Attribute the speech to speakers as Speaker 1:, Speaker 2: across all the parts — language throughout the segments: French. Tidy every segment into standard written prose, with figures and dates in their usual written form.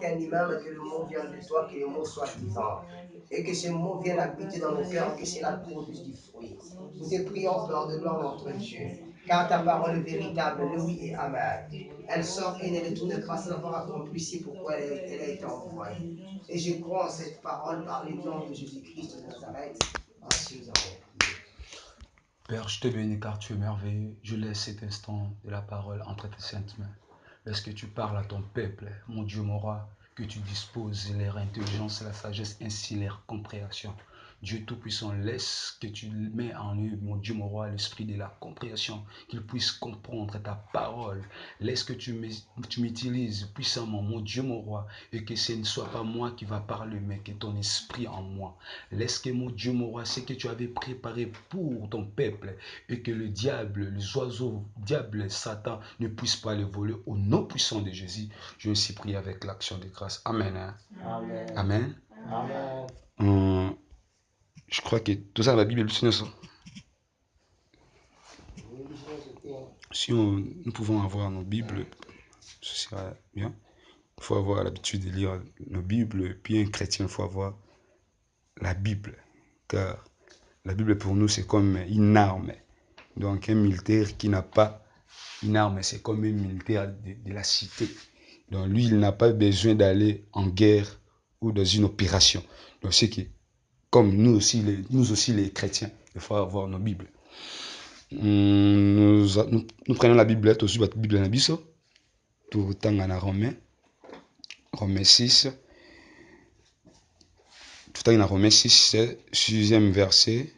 Speaker 1: qu'un imam, que le mot vienne de toi, que le mot soit vivant. Et que ce mot vienne habiter dans nos cœurs, que cela produise du fruit. Nous te prions, Père de gloire, notre Dieu, car ta parole est véritable, le oui et amen. Elle sort et ne retourne pas sans avoir accompli ici pourquoi elle a été envoyée. Et je crois en cette parole par le nom de Jésus-Christ de Nazareth. Ainsi nous avons prié.
Speaker 2: Père, je te bénis car tu es merveilleux. Je laisse cet instant de la parole entre tes saintes mains. Laisse que tu parles à ton peuple, mon Dieu, mon roi, que tu disposes leur intelligence, la sagesse, ainsi leur compréhension. Dieu Tout-Puissant, laisse que tu mets en eux, mon Dieu, mon roi, l'esprit de la compréhension, qu'ils puissent comprendre ta parole. Laisse que tu m'utilises puissamment, mon Dieu, mon roi, et que ce ne soit pas moi qui va parler, mais que ton esprit en moi. Laisse que, mon Dieu, mon roi, ce que tu avais préparé pour ton peuple, et que le diable, les oiseaux, diable, Satan, ne puissent pas le voler. Au nom puissant de Jésus, je me suis prié avec l'action de grâce. Amen. Hein? Amen. Amen. Amen. Je crois que tout ça, la Bible est le ça. Si nous pouvons avoir nos Bibles, ce sera bien. Il faut avoir l'habitude de lire nos Bibles. Puis un chrétien, il faut avoir la Bible. Car la Bible pour nous, c'est comme une arme. Donc un militaire qui n'a pas une arme, c'est comme un militaire de la cité. Donc lui, il n'a pas besoin d'aller en guerre ou dans une opération. Donc c'est que, comme nous aussi les chrétiens, il faut avoir nos Bibles. Nous prenons la Bible, aussi la Bible na biso, tout le temps en Romains 6. Tout le temps en Romains 6, 6e verset.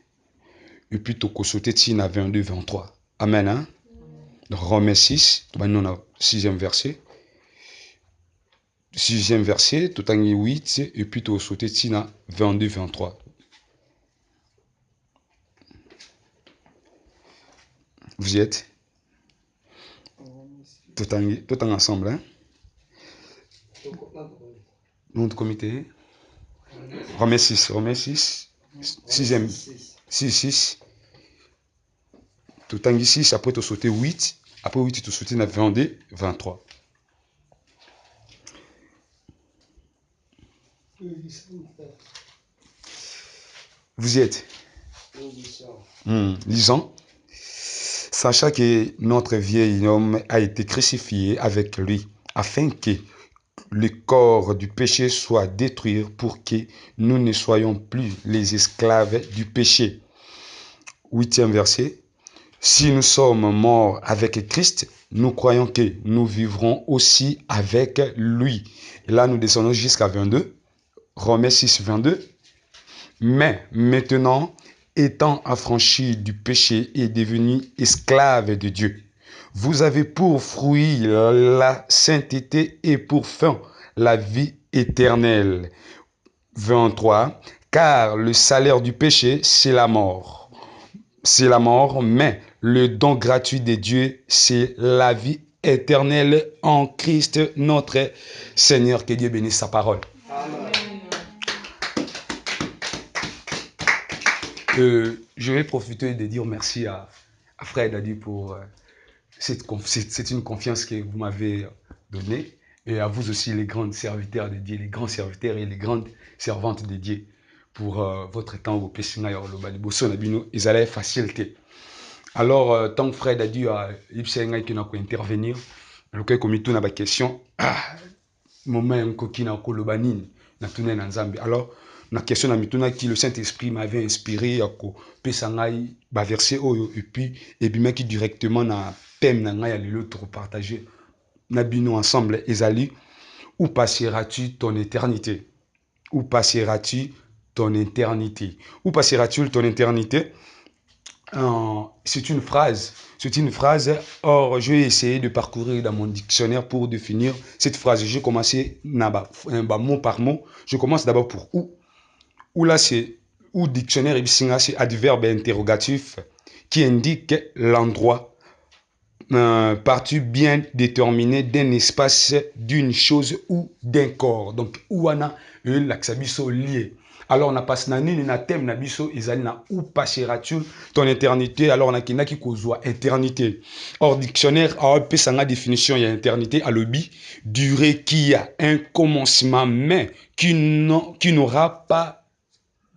Speaker 2: Et puis tout sauter tina 22, 23. Amen. Hein? Donc, Romains 6, nous on a 6e verset. 6e verset, tout en 8, et puis tout sauter tina 22, 23. Vous y êtes? Tout en ensemble, hein? Notre comité. Romains 6, 6e, 6. Tout en 6, après tu sauter 8, après 8, tu sauter 22, 23. Vous y êtes? Lisons. Sachant que notre vieil homme a été crucifié avec lui, afin que le corps du péché soit détruit pour que nous ne soyons plus les esclaves du péché. 8e verset. Si nous sommes morts avec Christ, nous croyons que nous vivrons aussi avec lui. Et là, nous descendons jusqu'à 22. Romains 6, 22. Mais maintenant, étant affranchis du péché et devenus esclaves de Dieu, vous avez pour fruit la sainteté et pour fin la vie éternelle. 23. Car le salaire du péché, c'est la mort. C'est la mort, mais le don gratuit de Dieu, c'est la vie éternelle en Christ notre Seigneur. Que Dieu bénisse sa parole. Amen. Je vais profiter de dire merci à Frère Dadi pour c'est une confiance que vous m'avez donnée, et à vous aussi les grands serviteurs de Dieu, les grands serviteurs et les grandes servantes de Dieu pour votre temps au Pessinga Yorloba liboso na bino ezala facilité. Alors tant que Frère Dadi a ipsenga qui n'a intervenir le cas comme tout na ba question moment ko kina ko loba nini na tuna na Nzambe. Alors na question na mituna qui le Saint-Esprit m'avait inspiré à pesa ngai ba verset oyo, et puis ebimaki directement na thème na ngai ya lelo to partager na bino ensemble ezali: où passeras-tu ton éternité? Où passeras-tu ton éternité? Où passeras-tu ton éternité? C'est une phrase. Or, je vais essayer de parcourir dans mon dictionnaire pour définir cette phrase. J'ai commencé mot par mot. Je commence d'abord pour où. Où là, c'est où dictionnaire, c'est adverbe interrogatif qui indique l'endroit, partie bien déterminée d'un espace, d'une chose ou d'un corps. Donc, où on a l'axabiso lié. Alors, on a passé na thème na biso, ezali na où passeras-tu ton éternité? Alors, on a qui kozwa éternité. Or, dictionnaire a pesanga définition il y a éternité à l'obi, durée qui a un commencement mais qui n'aura pas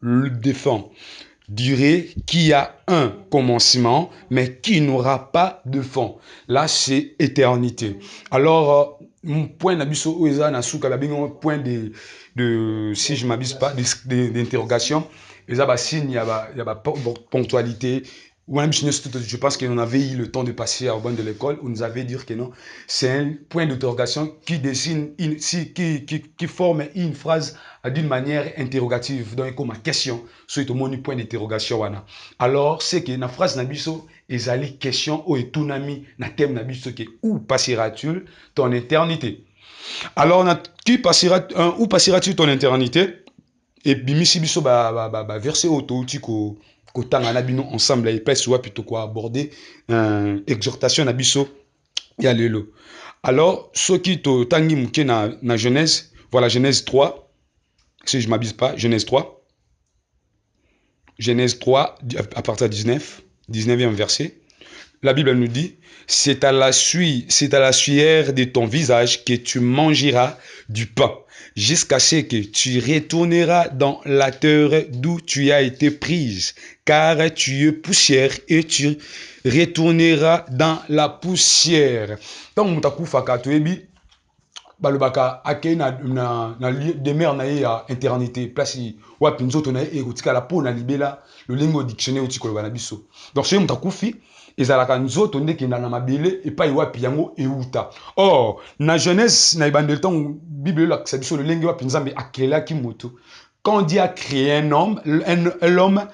Speaker 2: le défend. Durée qui a un commencement, mais qui n'aura pas de fond. Là, c'est éternité. Alors, mon point d'abisso, point si je ne m'abuse pas, d'interrogation, il y a signe, il y a ponctualité. Je pense qu'on avait eu le temps de passer à banc de l'école, où nous avait dit que non, c'est un point d'interrogation qui dessine, qui forme une phrase d'une manière interrogative. Donc, comme ma question, c'est mon point d'interrogation. Alors, c'est que la phrase nabiso, ezali question ou etunami na thème nabiso que où passeras-tu ton éternité? Alors, où passeras-tu ton éternité? Et bimisi biso verset auto tiko kotanga na bino ensemble et place soit plutôt quoi aborder exhortation na biso ya lelo. Alors ce qui to tangi muke na Genèse, voilà Genèse 3, si je m'abuse pas, Genèse 3 à partir de 19e verset. La Bible nous dit, c'est à la sueur de ton visage que tu mangeras du pain, jusqu'à ce que tu retourneras dans la terre d'où tu as été prise, car tu es poussière et tu retourneras dans la poussière. Donc, mutakufa toyebi balobaka akei na demeure na ye ya éternité place wapi nzoto na ye ekotikala mpo na libela lolingi au dictionnaire otikoloba na biso. Donc soki moto akufi ezalaka nzoto nde ekenda na mabele epai wapi yango euta. Or na Genèse na ebandeli ntango bible elakisa biso lolenge wapi nzambe akelaki moto. Quand on dit a créé un homme, l'homme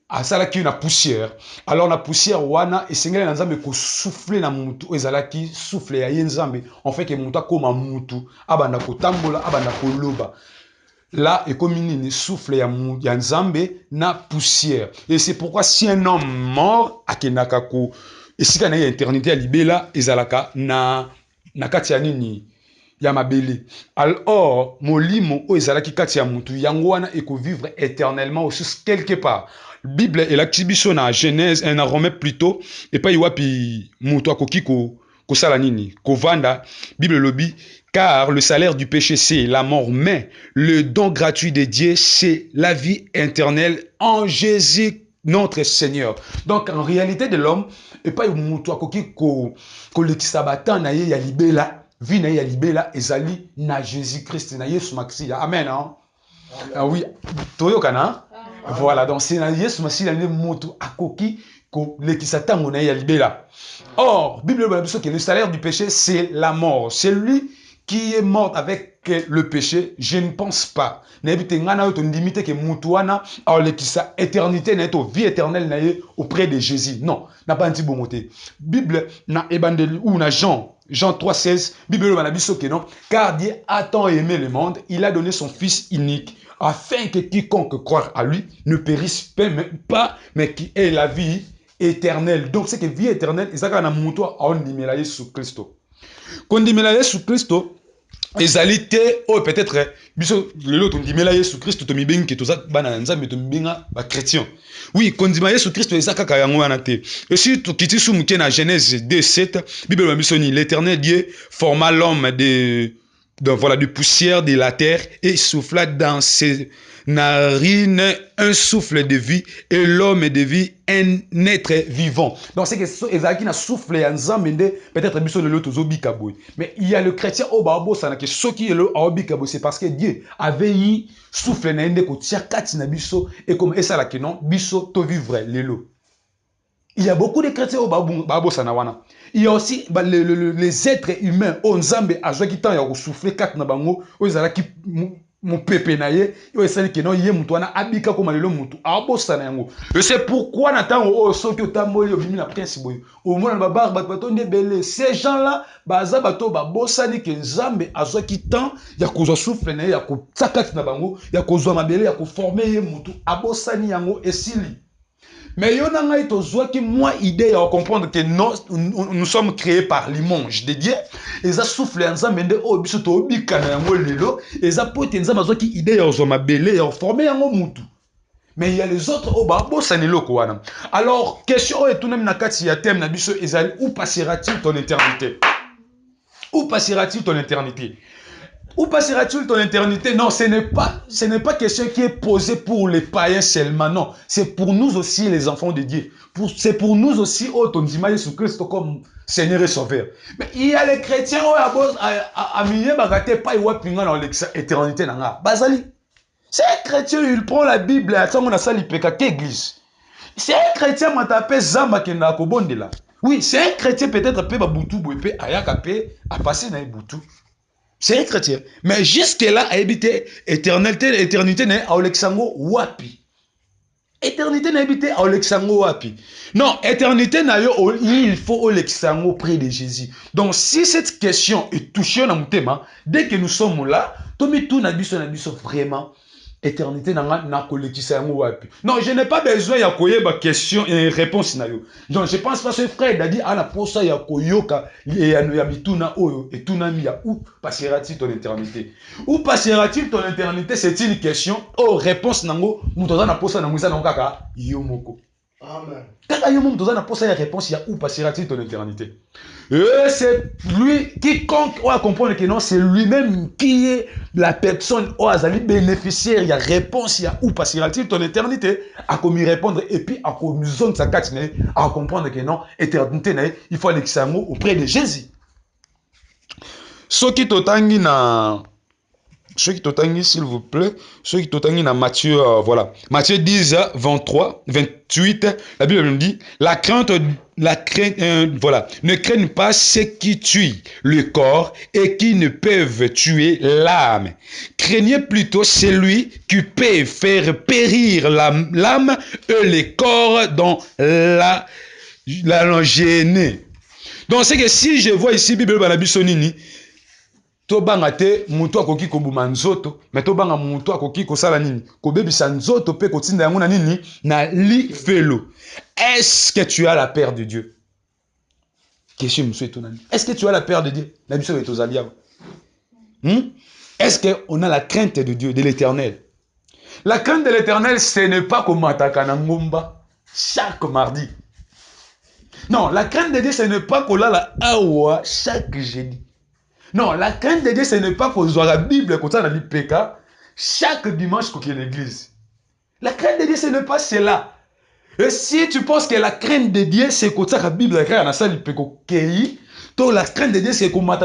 Speaker 2: asalaki na poussière. Alors na poussière wana esengeli na nzambe ko souffler na mutu ezalaki souffler ya ye nzambe en fait que mutu akoma mutu abanda ko tambola abanda ko loba. Là ekomi nini souffle ya nzambe na poussière. Et c'est pourquoi si un homme mort akenaka ko esika na ye éternité ya libela ezalaka na kati ya nini ya mabele. Alors molimo o ezalaki kati ya mutu yango wana eko vivre éternellement aussi quelque part. Bible elakisi biso na Genèse na Romain plutôt epai wapi mutu akoki kosala nini kovanda. Bible lobi car le salaire du péché c'est la mort, mais le don gratuit de Dieu c'est la vie éternelle en Jésus notre Seigneur. Donc en réalité de l'homme epai mutu akoki kolekisa batan na ye ya libela vie na ye ya libela ezali na Jésus-Christ na Yesu Maxi. Amen hein? Ah oui toyokana. Voilà, donc c'est Yesu Massi le moto akoki ko lekisa tango na ya libela. Or, Bible dit que le salaire du péché c'est la mort. Celui qui est mort avec le péché, je ne pense pas. N'ébite ngana to limite que mutuana a lekisa éternité na to vie éternelle na auprès de Jésus. Non, n'a pas anti bonté. Bible na ebandeli ou na Jean 3:16, Bible na biso que non, car Dieu a tant aimé le monde, il a donné son fils unique afin que quiconque croit à lui ne périsse pas, mais qui ait la vie éternelle. Donc, c'est que vie éternelle, c'est ça qu'on a montré à ondimela Yesu Christo. Quand ondimela Yesu Christo, ezalité, oh peut-être, biso lelo ondimela Yesu Christo, to mibengi ke to za bana nzambe to mibenga ba chrétien. Oui, quand ondimela Yesu Christo ezaka ka yango wana te. Et si to kiti sumuke na Genèse 2:7, Bible biso ni l'éternel Dieu forma l'homme donc voilà, de poussière de la terre et souffla dans ses narines un souffle de vie et l'homme de vie un être vivant. Donc c'est que ezaki na souffle ya nzambe peut-être biso le loto zobika boy. Mais il y a le chrétien au babo sana que ce qui est le obika boy c'est parce que Dieu avait eu souffle na ende ko tia kati na biso et comme ça la que non biso to vivre lelo. Il y a beaucoup de chrétiens au babo sana wana. Il y a aussi les êtres humains au nzambe azwa ki temps ya ko souffler kat na bango o ezala ki mon pépé na ye yo esali ke non ye mutu wana abika ko malelo mutu abosana yango. Et c'est pourquoi na tango o soki otamboli obimi na prince boy au mona ba bar bato ndebele ces gens là baza bato babosani ke nzambe azwa ki temps ya ko souffler na ye ya ko tsakati na bango ya ko zwa mabele ya ko former ye mutu abosani yango esili. Mais yo nangai to zwa ki moi idée à comprendre que nous sommes créés par l'image de Dieu. Et ça souffle ensemble mende o biso to bikana yango lelo, et ça pote nzamba zwa ki idée ya zo mabele ya former yango mutu. Mais il y a les autres oh bah bon ça n'est le quoi. Alors question est tout même na kati ya thème na biso ezali où passera-t-il ton éternité? Où passera-t-il ton éternité? Où passera-t-il ton éternité? Non, ce n'est pas question qui est posée pour les païens seulement, non. C'est pour nous aussi, les enfants de Dieu. C'est pour nous aussi, oh, ton Dima Jésus-Christ comme Seigneur et Sauveur. Mais il y a les chrétiens, oh, à milieu, bagate, pas, ils voient pinga dans l'éternité, nanga. Bazali. C'est un chrétien, il prend la Bible, attends, on a ça, l'ipeka, qu'église. C'est un chrétien, m'a tapé Zamba, qui n'a qu'au bon de là. Oui, c'est un chrétien, peut-être, peu, baboutou, bouépé, ayakapé, à passer dans les boutous. C'est un chrétien. Mais jusque-là, à habiter éternité n'est à Olexango Wapi. Éternité n'est habité à Olexango Wapi. Non, éternité n'a yo, il faut Olexango près de Jésus. Donc, si cette question est touchée dans mon thème, dès que nous sommes là, tout n'a vraiment. Éternité na kolekisa yango wapi. Non, je n'ai pas besoin ya koyeba question et réponse na yo. Donc je pense pas ce frère a dit à la posa ya koyoka ya bituna oyo et tunami ya où passera-t-il ton éternité? Où passera-t-il ton éternité? C'est une question. Oh, réponse nango mutoza na posa na muisa na kaka yo moko.
Speaker 1: Amen.
Speaker 2: Kaka yo moko na posa ya réponse ya où passera-t-il ton éternité? C'est lui, quiconque va comprendre que non, c'est lui-même qui est la personne qui a bénéficiaire, il y a réponse, il y a où passera-t-il ton éternité, à comme y répondre, et puis à comme zone sa carte, à comprendre que non, éternité, il faut aller auprès de Jésus. Ce qui t'otangi na... Ceux qui t'otangi, s'il vous plaît, ceux qui t'otangi na Matthieu, voilà. Matthieu 10, 23, 28, la Bible nous dit, voilà, ne craignent pas ceux qui tuent le corps et qui ne peuvent tuer l'âme. Craignez plutôt celui qui peut faire périr l'âme et le corps dans la gêne. Donc c'est que si je vois ici, Bible Banabisonini, to banga te mutu akoki kobuma nzoto mais to banga mutu akoki kosala nini kobebisa nzoto pe kotinda yango na nini na li felo. Est-ce que tu as la peur de Dieu? Question monsieur tonani. Est-ce que tu as la peur de Dieu? Na biso etozalia. Est-ce que on a la crainte de Dieu, de l'Éternel? La crainte de l'Éternel, ce n'est pas comme atakana ngomba chaque mardi. Non, la crainte de Dieu, ce n'est pas qu'on a la awa chaque jeudi. Non, la crainte de Dieu, ce n'est pas qu'on soit la Bible, qu'on soit dans l'IPK, chaque dimanche qu'on est l'église. La crainte de Dieu, ce n'est pas cela. Et si tu penses que la crainte de Dieu, c'est qu'on soit la Bible, qu'on a ça l'IPK, la crainte de Dieu, c'est qu'on m'a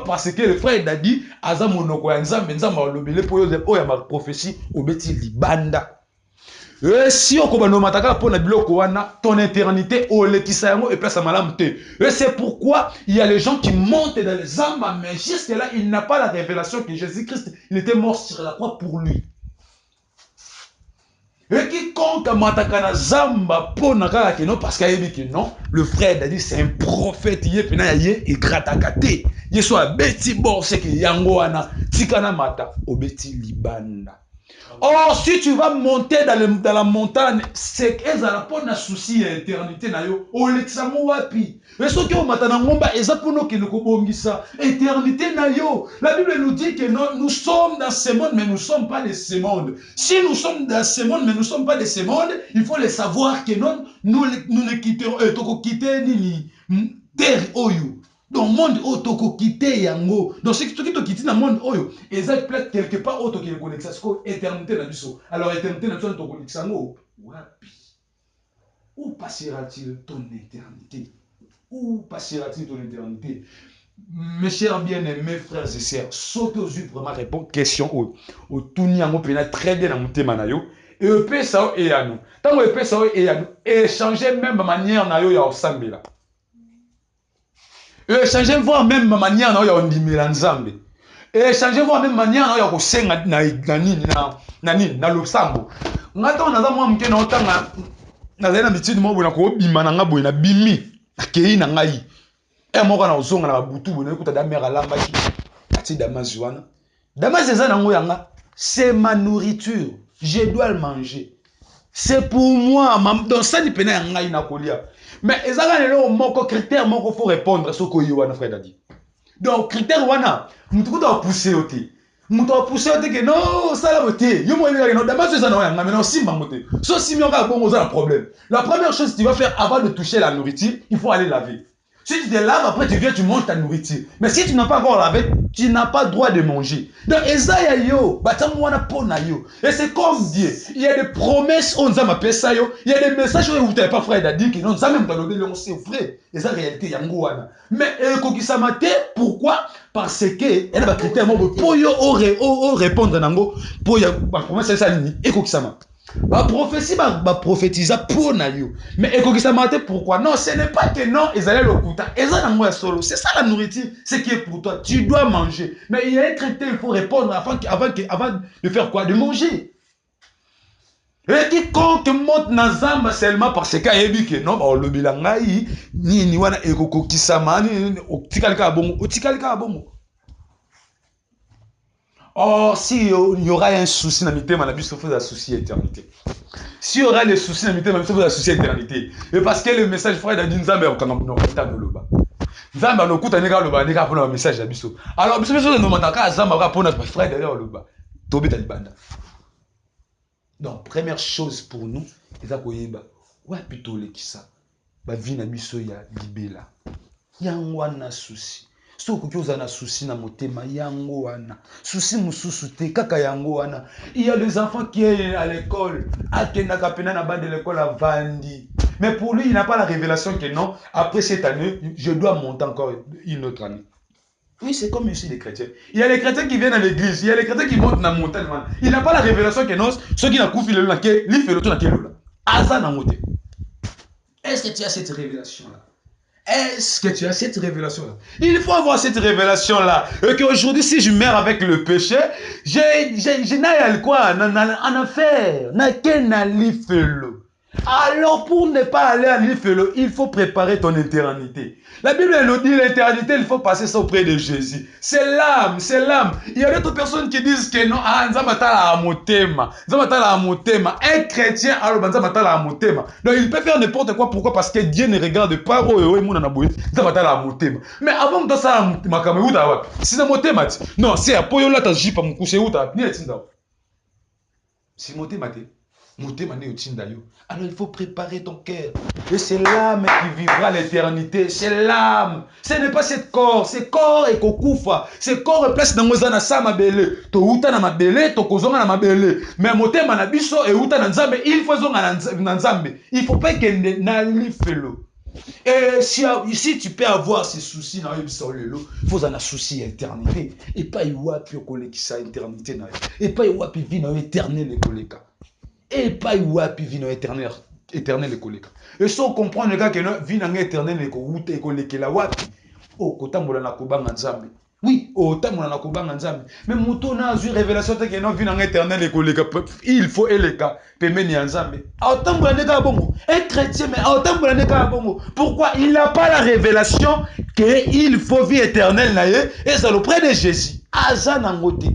Speaker 2: parce que le frère a dit, Aza monoko ya nzambe, nzambe alobele po yo ya ma prophétie, obeti libanda. Si on ton éternité et c'est pourquoi il y a les gens qui montent dans les âmes, mais jusque là il n'a pas la révélation que Jésus-Christ il était mort sur la croix pour lui. Et quiconque matakana zamba ponaka que non parce qu'il dit que non, le frère a dit c'est un prophète et gratakate yeso beti bon c'est que yango ana tikana mata obeti libanda. Or, si tu vas monter dans la montagne, c'est qu'ils ont pas de souci à l'éternité. On l'examine wapi. Et ce qui est au matanangomba, ils ont qui nous ça. Éternité la Bible nous dit que nous sommes dans ce monde, mais nous ne sommes pas de ce monde. Si nous sommes dans ce monde, mais nous ne sommes pas de ce monde, il faut le savoir que nous ne quitterons quitter ni terre oyo. Dans le monde auto quitté yango. Donc ce qui te quitte dans le monde oyo, exact peut-être quelque part auto qui connecte ça éternité na biso. Alors éternité na biso to connecte ça ngo. Wapi? Où passera-t-il ton éternité? Où passera-t-il ton éternité? Mes chers bien-aimés frères et sœurs, sautez aux yeux vraiment répondre question au tuni yango pena très bien dans mon thème na yo. Et au pesa et à nous. Tant que pesa et à nous, échanger même manière na yo ya osambela. Et changer voir même ma manière na yo ndimela nzambe. Et changer voir même manière na yo kosenga na losambo. Ngata on aza mwa mke na otanga na zena mitidi mo bona ko bima na ngabo na bimi akei na ngai. E moko na ozonga na butu bona ekuta da mère lamba ki ati Damas wana. Damas eza na ngo yanga, c'est ma nourriture, je dois le manger. C'est pour moi. Donc ça ni pena yanga ina kolia. Mais ezaka lelo moko critère moko faut répondre ce que yo wana frère Dadi. Donc critère wana mutu kuta pousser oti. Mutu pousser oti que non ça la beauté. Yo mo ina non dama ça na yanga mais non simba moté. So si on ka bon ça le problème. La première chose que tu vas faire avant de toucher la nourriture, il faut aller laver. Si tu te laves, après tu viens, tu manges ta nourriture. Mais si tu n'as pas encore lavé, tu n'as pas le droit de manger. Donc, Esaïa yo, et c'est comme Dieu. Il y a des promesses, on nous a appelé ça yo. Il y a des messages où vous n'avez pas frère d'Adi qui non, ça même dans le c'est vrai. Et ça, réalité, il y a un mais pourquoi? Parce que il y a des critères pour répondre nango, pour y a promesse, c'est ça, et Kokisama. Ma prophétie va prophétiser pour Nayo. Mais pourquoi? Non, ce n'est pas que non, ils allaient le couta. Solo. C'est ça la nourriture, ce qui est pour toi. Tu dois manger. Mais il y a un critère, il faut répondre avant de faire quoi? De manger. Et quiconque monte dans Zamba seulement parce qu'il y a que non, le bilangaï, ni wana ekoko kisama, ni otikalika bongo, otikalika bongo. Oh, si il y aura un souci dans l'éternité, il faut un souci éternité. S'il y aura des soucis dans l'éternité, il faut un souci éternité. Et parce que le message frère d'Adi Nzambe au Kanam no kota no loba. Nzambe no kuta neka loba neka pona message ya biso. Alors biso no mataka Nzambe ka pona frère derrière loba. Tobi talibanda. Donc première chose pour nous, eza koyeba wa plutôt lekisa. Ba vie na biso ya libela. Yango na souci. So koki na souci na motema yango wana souci mususu te kaka yango wana. Il y a des enfants qui est à l'école akenda kapena na bande de l'école à Vandi, mais pour lui il n'a pas la révélation que non, après cette année je dois monter encore une autre année. Oui, c'est comme ici les chrétiens. Il y a les chrétiens qui viennent à l'église, il y a les chrétiens qui montent dans la montagne. Il n'a pas la révélation que non, ceux qui n'ont pas le là, lui fait le tour dans quel là. Asa na moté. Est-ce que tu as cette révélation là? Est-ce que tu as cette révélation-là? Il faut avoir cette révélation-là. Et qu'aujourd'hui, si je meurs avec le péché, je n'ai quoi en affaire. Alors, pour ne pas aller à l'Ifelo, il faut préparer ton éternité. La Bible nous dit l'éternité, il faut passer ça auprès de Jésus. C'est l'âme, c'est l'âme. Il y a d'autres personnes qui disent que non, un chrétien, alors donc il peut faire n'importe quoi. Pourquoi? Parce que Dieu ne regarde pas. Mais avant de ça, si non, c'est à Poyola, t'as jipa mon coucher où t'as bien si alors il faut préparer ton cœur. Et c'est l'âme qui vivra l'éternité. C'est l'âme. Ce n'est pas cette corps. C'est corps et kokoufa. C'est corps et place dans mozana sa mabele. To uta na mabele, to kozonga na mabele. Mais motema na biso et uta na nzambe, il faut zonga na nzambe. Il faut pas que na lifelo. Et si tu peux avoir ces soucis dans le lelo, il faut en souci éternité. Et pas y wapi okoleki sa éternité na. Et pas y wapi vie na éternel ekoleka. Et pas wapi vie éternel éternel ekoleka. Et sans comprendre le gars que vie na éternel ekolekela wapi. Oh kotambola na kobanga nzambe. Oui, oh tambola na kobanga nzambe. Mais muto na azu révélation te que non vie na éternel ekoleka. Il faut eleka pemeni ya nzambe. Autambola neka bongo. Un chrétien mais autambola neka bongo. Pourquoi il n'a pas la révélation que il faut vie éternelle na ye et c'est auprès de Jésus. Azana ngote.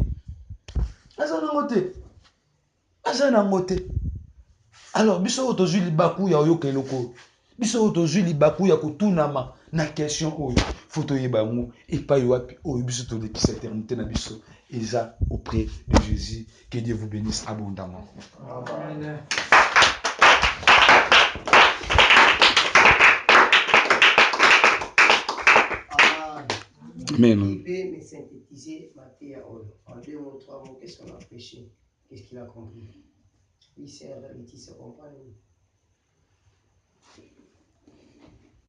Speaker 2: Azana ngote. Azana ngote. Alors, biso otozui libaku ya oyoka eloko. Biso otozui libaku ya kotunama na question oyo. Foto yebango et pas yoapi oyo biso to de cette éternité na biso. Eza auprès de Jésus. Que Dieu vous bénisse abondamment. Amen.
Speaker 1: Amen. Mais synthétiser Matthieu en 2 mots, 3 mots, qu'est-ce qu'on a prêché? Qu'est-ce qu'il a compris? Oui, c'est la vérité, c'est comprendre.